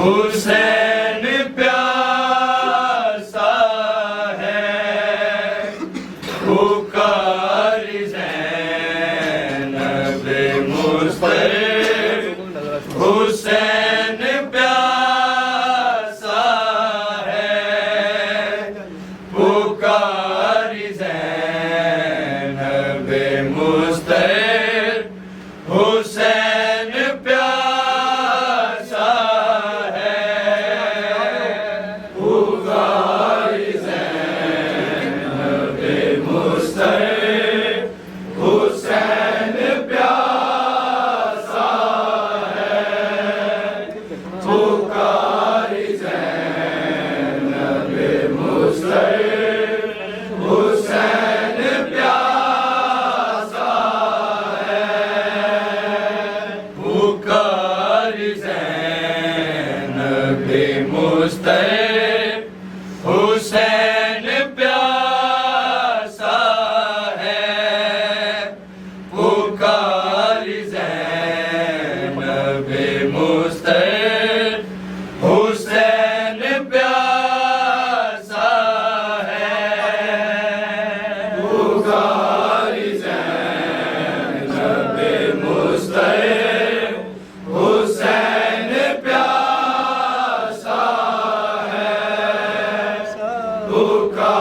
हुसैन प्यासा है पुकार ज़ैनब मुस्तफ़ा। हुसैन प्यासा है पुकार ज़ैनब मुस्तफ़ा। हुसैन प्यासा है पुकार ज़ैनब मुस्तफ़ा। हुसैन प्यासा है पुकार ज़ैनब मुस्तफ़ा। हुसैन प्यासा पुकार ज़ैनब मुस्तफ़ा। हुसैन प्यासा है पुकार ज़ैनब मुस्तफ़ा। हुसैन प्यासा है पुकार ज़ैनब मुस्तफ़ा। हुसैन प्यासा है पुकार ज़ैनब मुस्तफ़ा। हुसैन प्यासा है पुकार ज़ैनब मुस्तफ़ा। हुसैन प्यासा है पुकार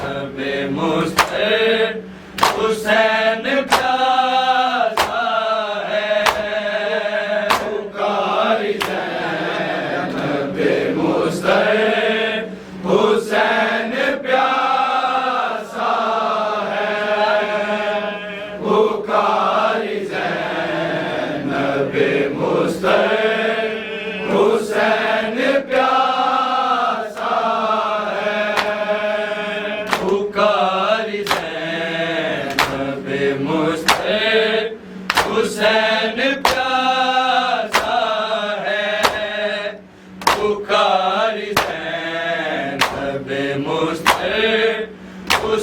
ज़ैनब मुस्तफ़ा। हुसैन प्यासा है पुकार ज़ैनब मुस्तफ़ा। हुसैन प्यासा है पुकार ज़ैनब मुस्तफ़ा। हुसैन प्यासा है पुकार ज़ैनब मुस्तफ़ा। हुसैन प्यासा है पुकार ज़ैनब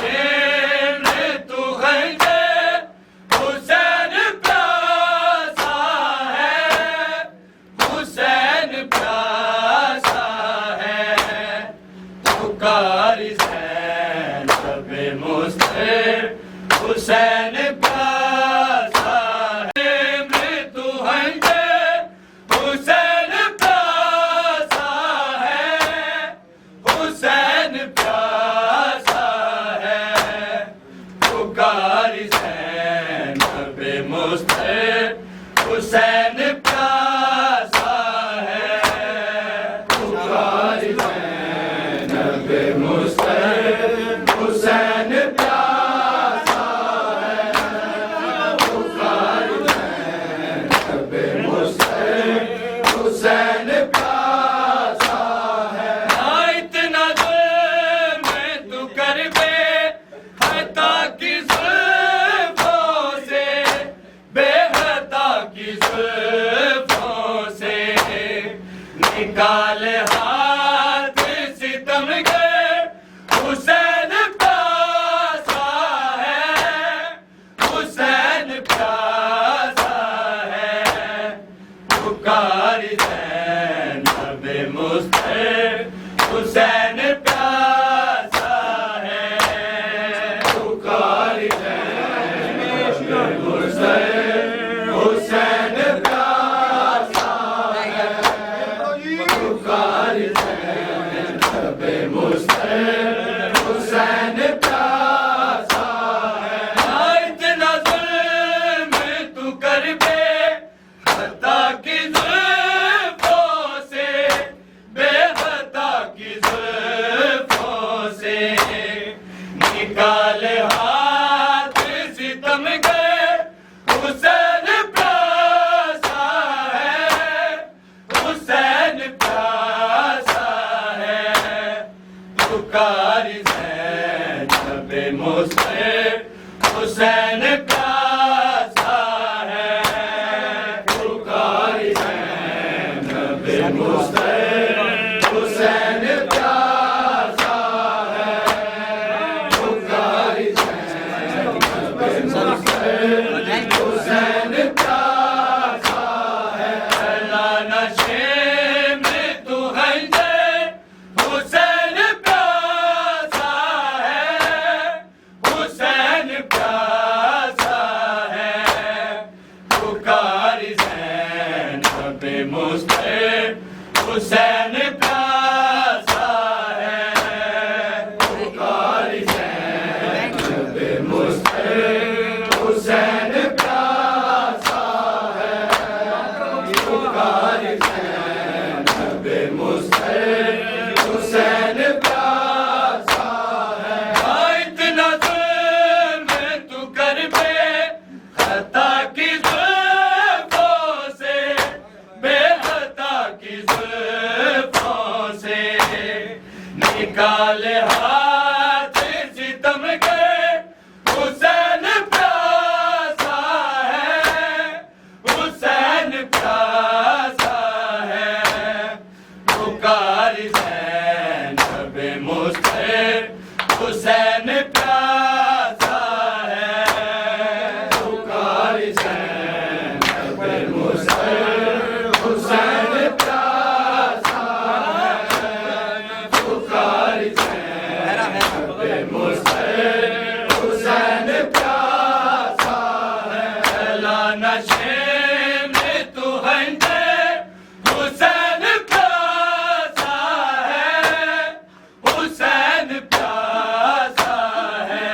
मृत्यु गंजे हुसैन प्यासा है, हुसैन प्यासा है। पुकारी ज़ैनब मुस्तफ़ा हुसैन प्यासा है, मृत्यु गंजे हुसैन प्यासा है, हुसैन प्यासा है। पुकारी ज़ैनब मुस्तफ़ा हुसैन प्यासा है, पुकारी ज़ैनब मुस्तफ़ा हुसैन प्यासा है, पुकारी ज़ैनब मुस्तफ़ा हुसैन प्यासा है। ना इतना जुल्म तू कर बे हता की जुल्फों से, बेहता की जुल्फों से, निकाल हाथ सितम के हुसैन प्यासा है, हुसैन प्यासा है। पुकारी ज़ैनब मुस्तफ़ा हुसैन प्यासा है, पुकारी ज़ैनब मुस्तफ़ा हुसैन प्यासा है, पुकारी ज़ैनब मुस्तफ़ा हुसैन प्यासा है। ना इतना जुल्म तू कर बे हता की जुल्फों से, बेहता की जुल्फों से, निकाल हाथ सितम के हुसैन प्यासा है, हुसैन प्यासा है। पुकारी ज़ैनब मुस्तफ़ा हुसैन प्यासा है, पुकारी ज़ैनब मुस्तफ़ा हुसैन प्यासा है, पुकारी ज़ैनब मुस्तफ़ा हुसैन प्यासा है। अला नशे मृत्यु गंजे हुसैन प्यासा है, हुसैन प्यासा है। पुकारी ज़ैनब मुस्तफ़ा हुसैन प्यासा है, पुकारी ज़ैनब मुस्तफ़ा हुसैन प्यासा है, पुकारी ज़ैनब मुस्तफ़ा हुसैन प्यासा है। इतना जुल्म तू कर बे हता की जुल्फों से, बेहता की जुल्फों से, निकाल हाथ सितम के हुसैन प्यासा है, हुसैन प्यासा है। पुकारी ज़ैनब मुस्तफ़ा हुसैन प्यासा है, पुकारी ज़ैनब मुस्तफ़ा हुसैन प्यासा है, पुकारी ज़ैनब मुस्तफ़ा हुसैन प्यासा है। अला नशे मृत्यु गंजे हुसैन प्यासा है, हुसैन प्यासा है।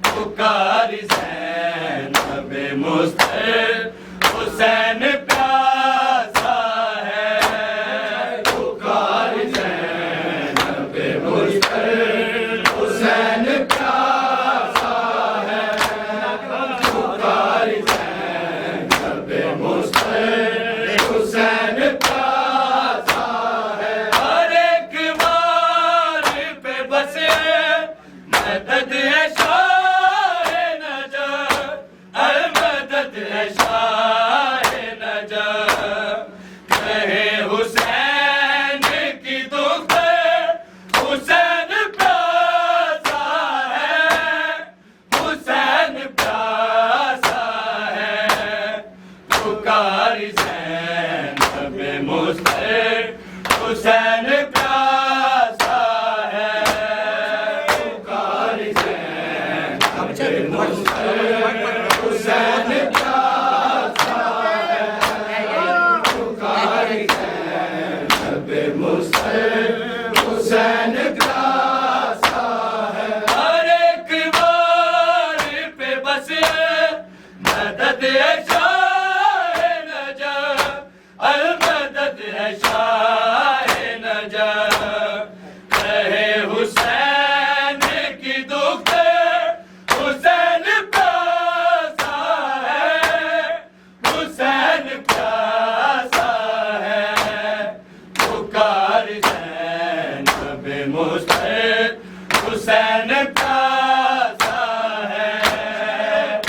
पुकारी ज़ैनब मुस्तफ़ा हुसैन प्यासा है, पुकारी ज़ैनब मुस्तफ़ा हुसैन प्यासा है, पुकारी ज़ैनब मुस्तफ़ा हुसैन प्यासा है। हर एक वार पे बसे मदद है शाह नजर, अल मदद है शाह हुसैन प्यासा है, पुकार ज़ैनब मुस्तफ़ा हुसैन प्यासा है। हर एक वार पे बस मदद है शाह नजफ, अल मदद है शाह नजफ। कहे हुसैन की दुख हुसैन प्यासा है, हुसैन प्यासा है, पुकार ज़ैनब मुस्तफ़ा हुसैन प्यासा है,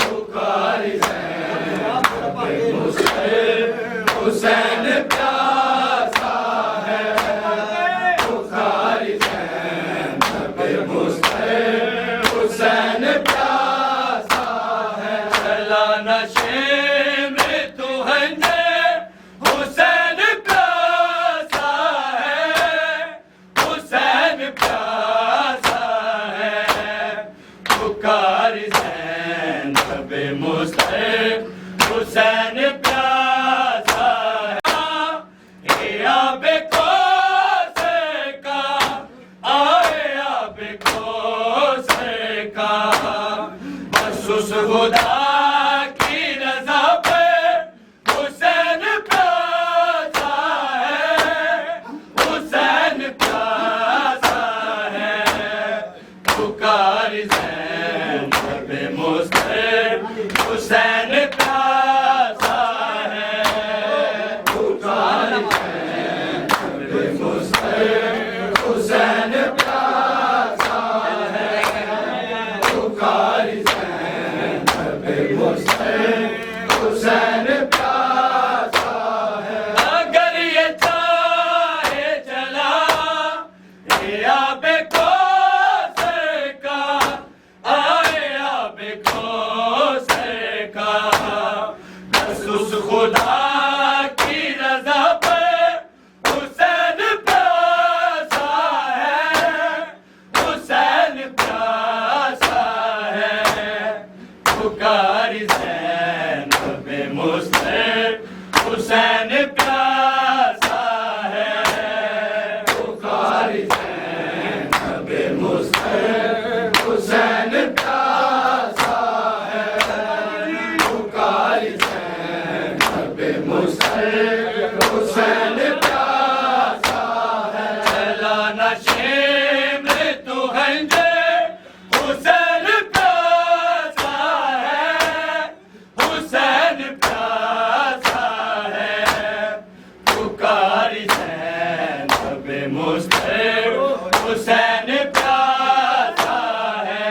पुकार ज़ैनब मुस्तफ़ा हुसैन प्यासा है, पुकार ज़ैनब मुस्तफ़ा हुसैन प्यासा है। चला नशे में तू हंजे हुसैन प्यासा है, हुसैन प्यासा है, पुकार ज़ैनब मुस्तफ़ा हुसैन प्यासा है। ए आबे कौसर का, आए आबे कौसर का, बस उस खुदा की रज़ा पे हुसैन प्यासा है, हुसैन प्यासा है, पुकार ज़ैनब मुस्तफ़ा हुसैन प्यासा है, पुकार ज़ैनब मुस्तफ़ा हुसैन प्यासा है, पुकार ज़ैनब मुस्तफ़ा हुसैन प्यासा है। अगर ये चाहे चला ये आबे कौसर का, आए आबे कौसर का, बस उस खुदा की रज़ा पे हुसैन प्यासा है, हुसैन प्यासा है, पुकार ज़ैनब मुस्तफ़ा हुसैन प्यासा है, पुकार ज़ैनब मुस्तफ़ा हुसैन प्यासा है, पुकार ज़ैनब मुस्तफ़ा हुसैन प्यासा है। चला नशे में तू हंजे हुसैन प्यासा है, हुसैन प्यासा है, पुकार ज़ैनब मुस्तफ़ा हुसैन प्यासा है,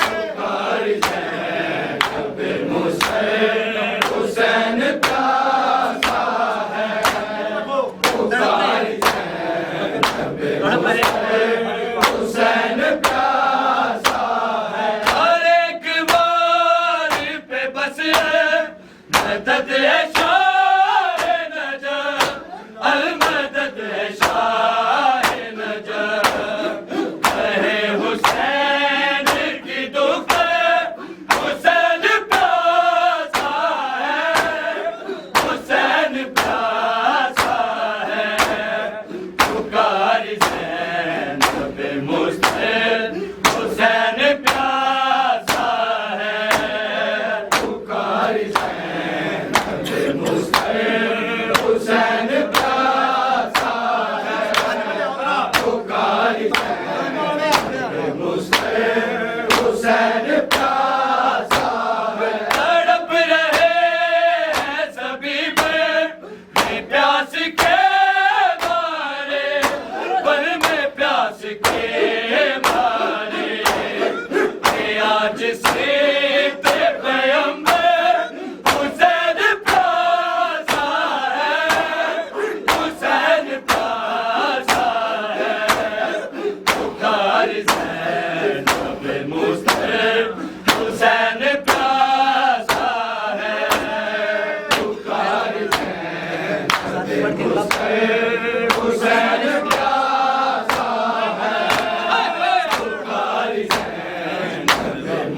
पुकार ज़ैनब मुस्तफ़ा हुसैन प्यासा है, पुकार ज़ैनब मुस्तफ़ा हुसैन प्यासा है। हर एक वार पे बस मदद है शाह नजफ, अल मदद है शाह नजफ। कहे हुसैन की दुख हुसैन प्यासा है, हुसैन प्यासा है, पुकार ज़ैनब मुस्तफ़ा हुसैन प्यासा है, पुकार ज़ैनब मुस्तफ़ा हुसैन प्यासा है, पुकार ज़ैनब मुस्तफ़ा हुसैन प्यासा है। तड़प रहे हैं सभी में प्यास के मारे, पल में प्यास के मारे, ये आज सीत पैगंबर हुसैन प्यासा है, हुसैन प्यासा है, पुकार ज़ैनब मुस्तफ़ा हुसैन प्यासा है, पुकार ज़ैनब मुस्तफ़ा हुसैन प्यासा है, पुकार ज़ैनब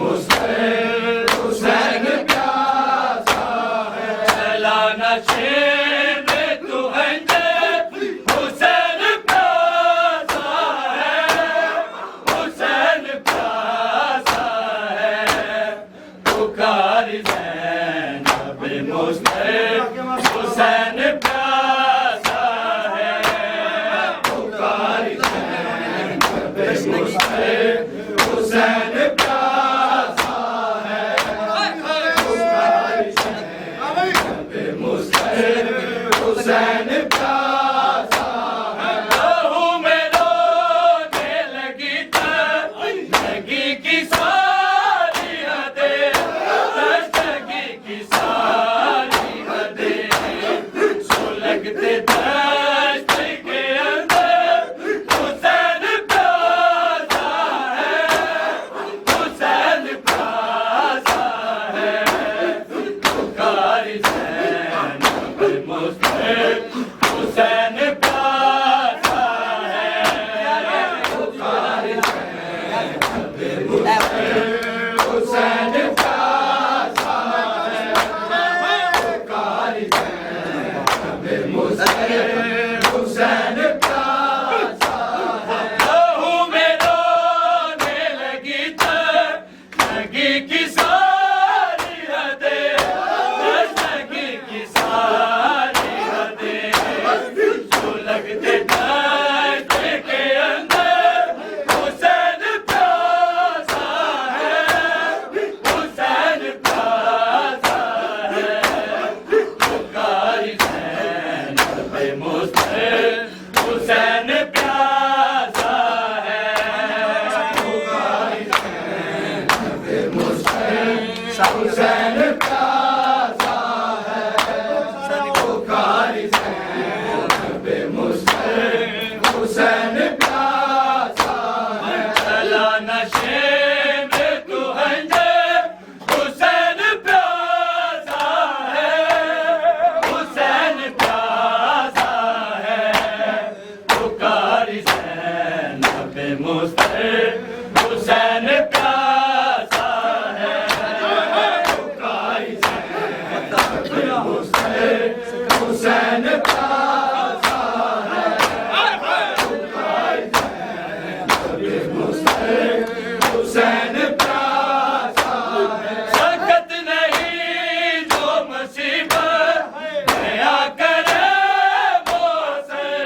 हुसैन प्यासा है पुकारी ज़ैनब मुस्तफ़ा हुसैन प्यासा है चला नशे में तू हंजे हुसैन प्यासा है हुसैन प्यासा है पुकारी ज़ैनब मुस्तफ़ा हुसैन प्यासा है पुकारी ज़ैनब मुस्तफ़ा हुसैन प्यासा है पुकारी ज़ैनब मुस्तफ़ा हुसैन प्यासा है सकत नहीं जो मुसीबत बया करे वो सर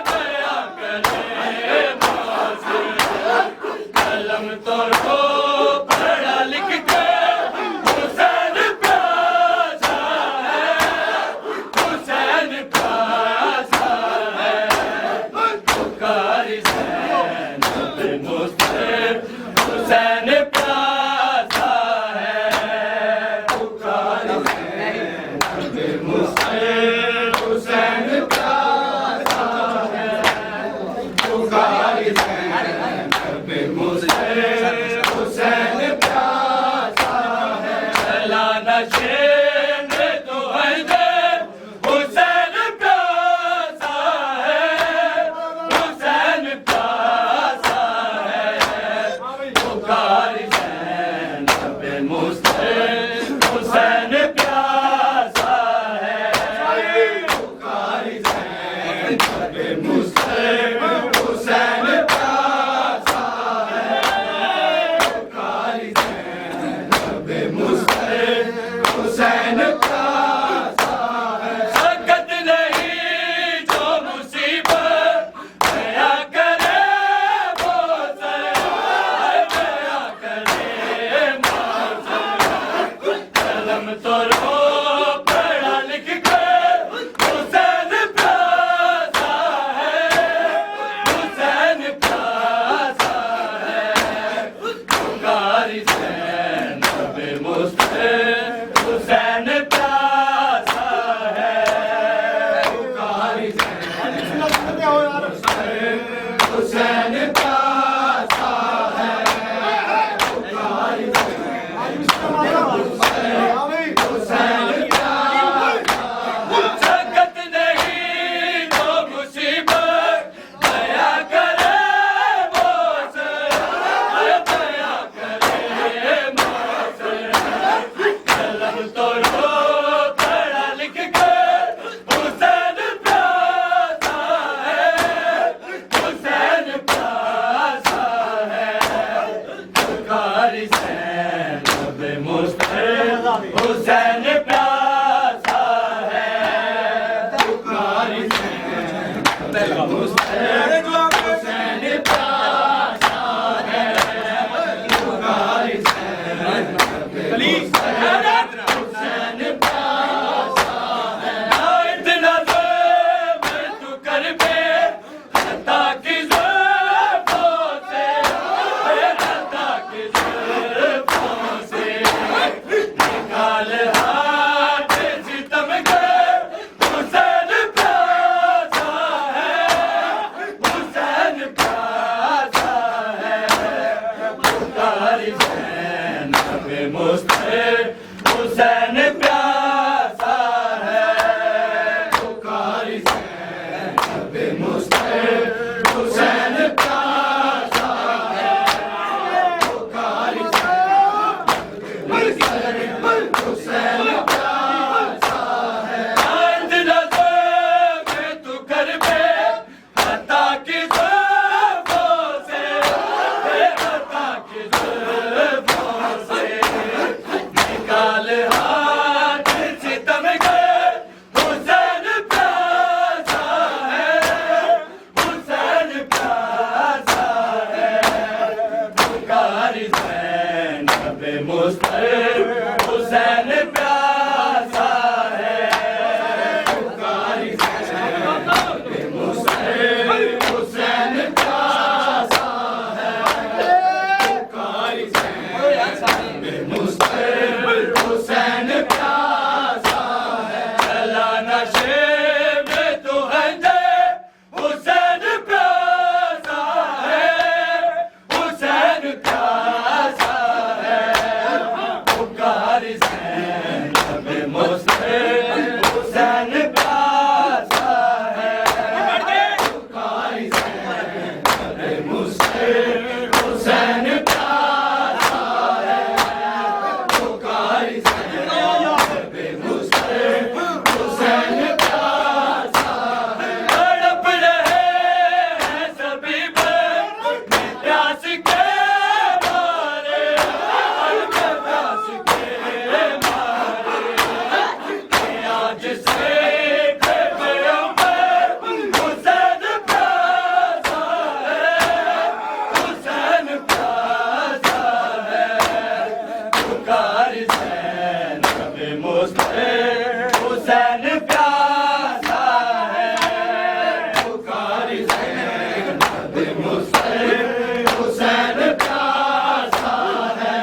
बया करे कलम तो रो पढ़ा लिख के हुसैन प्यासा है हुसैन प्यासा है पुकारी ज़ैनब मुस्तफ़ा हुसैन प्यासा है पुकारी ज़ैनब मुस्तफ़ा हुसैन प्यासा है पुकारी ज़ैनब मुस्तफ़ा हुसैन प्यासा है चला नशे में तू हंजे हुसैन प्यासा है हुसैन प्यासा है पुकारी ज़ैनब मुस्तफ़ा हुसैन प्यासा है पुकारी ज़ैनब मुस्तफ़ा हुसैन प्यासा है पुकारी ज़ैनब मुस्तफ़ा हुसैन प्यासा है सकत नहीं जो मुसीबत बया करे वो सर बया करे कलम तो रो पढ़ा लिख के हुसैन प्यासा है हुसैन प्यासा है पुकारी ज़ैनब मुस्तफ़ा हुसैन प्यासा है पुकारी ज़ैनब हुसैन प्यासा है पुकारी हुसैन सकत नहीं जो मुसीबत बया करे वो सर बया करे कलम तो रो पढ़ा लिख के हुसैन प्यासा है हुसैन प्यासा है पुकारी ज़ैनब मुस्तफ़ा हुसैन प्यासा है पुकारी ज़ैनब मुस्तफ़ा हुसैन प्यासा है पुकारी ज़ैनब मुस्तफ़ा हुसैन प्यासा है इतना ज़ुल्म तू कर बे हत्ता की ज़ुल्फ़ों से हत्ता की ज़ुल्फ़ों से निकाल हाथ सितम के हुसैन प्यासा है हुसैन प्यासा है पुकारी ज़ैनब मुस्तफ़ा हुसैन प्यासा है पुकारी ज़ैनब मुस्तफ़ा हुसैन प्यासा है पुकारी ज़ैनब हुसैन प्यासा है इतना ज़ुल्म तू कर बे हत्ता की ज़ुल्फ़ों से हत्ता की ज़ुल्फ़ों से निकाल हाथ सितम के हुसैन प्यासा है हुसैन प्यासा है पुकारी ज़ैनब मुस्तफ़ा हुसैन प्यासा है पुकारी ज़ैनब मुस्तफ़ा हुसैन प्यासा है पुकारी ज़ैनब मुस्तफ़ा पुकारी ज़ैनब मुस्तफ़ा हुसैन प्यासा है पुकारी ज़ैनब मुस्तफ़ा हुसैन प्यासा है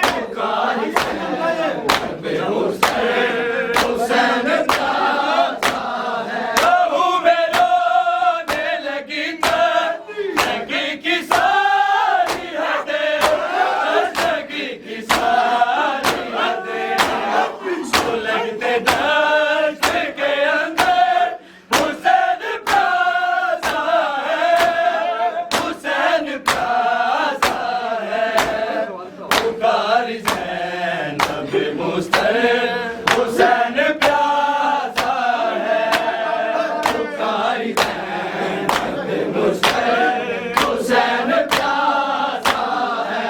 पुकारी ज़ैनब मुस्तफ़ा हुसैन प्यासा है बहू में रोने लगी लगी की सारी हदें लगी की सारी हदें सुलगते दर्द के अंदर हुसैन प्यासा है हुसैन प्यासा है पुकारी ज़ैनब मुस्तफ़ा हुसैन प्यासा है पुकारी ज़ैनब मुस्तफ़ा हुसैन प्यासा है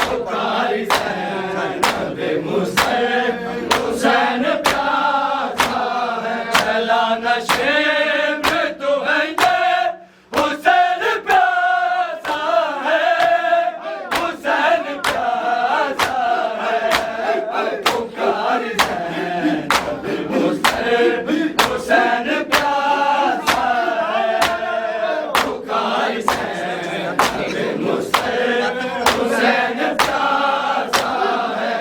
पुकारी ज़ैनब मुस्तफ़ा हुसैन प्यासा है चला नशे में तो है ये हुसैन प्यासा है हुसैन प्यासा है पुकारी ज़ैनब मुस्तफ़ा हुसैन प्यासा है पुकारी ज़ैनब मुस्तफ़ा हुसैन प्यासा है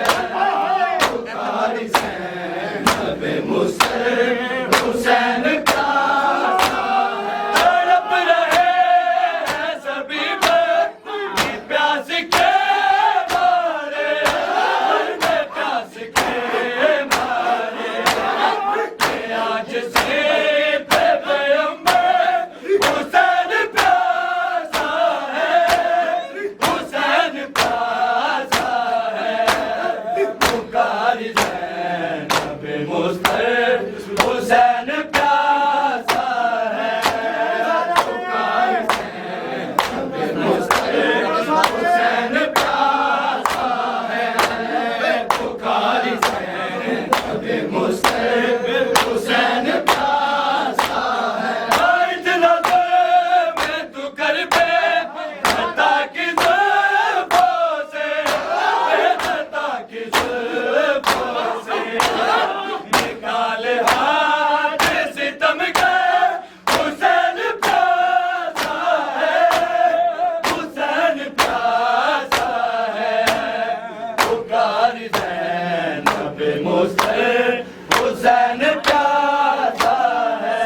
पुकारी ज़ैनब मुस्तफ़ा हुसैन प्यासा है तड़प रहे हैं सभी ये प्यास के मारे प्यास के मारे कि आज से पैगंबर हुसैन प्यासा है हुसैन प्यासा है पुकारी ज़ैनब मुस्तफ़ा हुसैन प्यासा है पुकारी ज़ैनब मुस्तफ़ा हुसैन प्यासा है पुकारी ज़ैनब मुस्तफ़ा हुसैन प्यासा है इतना मैं तू कर पे खता की ज़ुल्फ़ों से खता की ज़ुल्फ़ों से निकाल हाथ सितम के हुसैन प्यासा है हुसैन प्यासा है पुकारी ज़ैनब मुस्तफ़ा हुसैन प्यासा है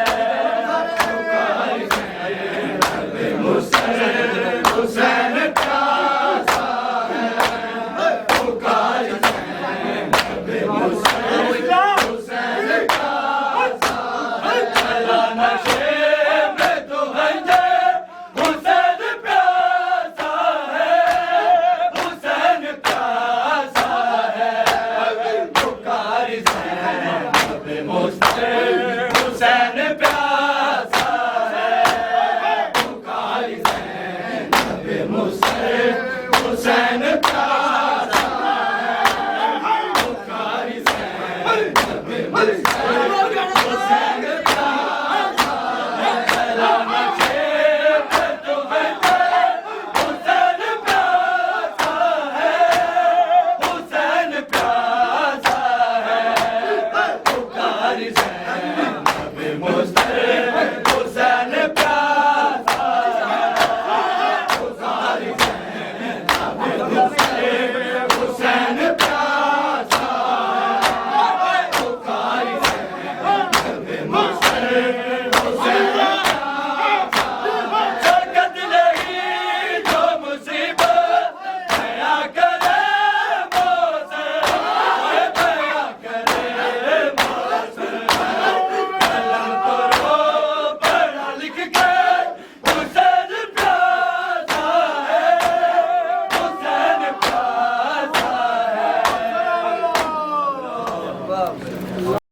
पुकारी ज़ैनब मुस्तफ़ा हुसैन प्यासा है पुकारी ज़ैनब मुस्तफ़ा हुसैन प्यासा है चला नशे में तो है ये हुसैन प्यासा है हुसैन प्यासा है पुकारी ज़ैनब मुस्तफ़ा हुसैन प्यासा है पुकारी ज़ैनब मुस्तफ़ा हुसैन प्यासा है पुकारी ज़ैनब मुस्तफ़ा हुसैन प्यासा है चला नशे में तो है ये हुसैन प्यासा है हुसैन प्यासा है पुकारी ज़ैनब मुस्तफ़ा हुसैन प्यासा है पुकारी ज़ैनब मुस्तफ़ा हुसैन प्यासा है पुकारी ज़ैनब मुस्तफ़ा हुसैन प्यासा सकत नहीं जो मुसीबत दया करे मोसे दया करे मोसे कलम तो रो पढ़ा लिख के हुसैन प्यासा है हुसैन प्यासा है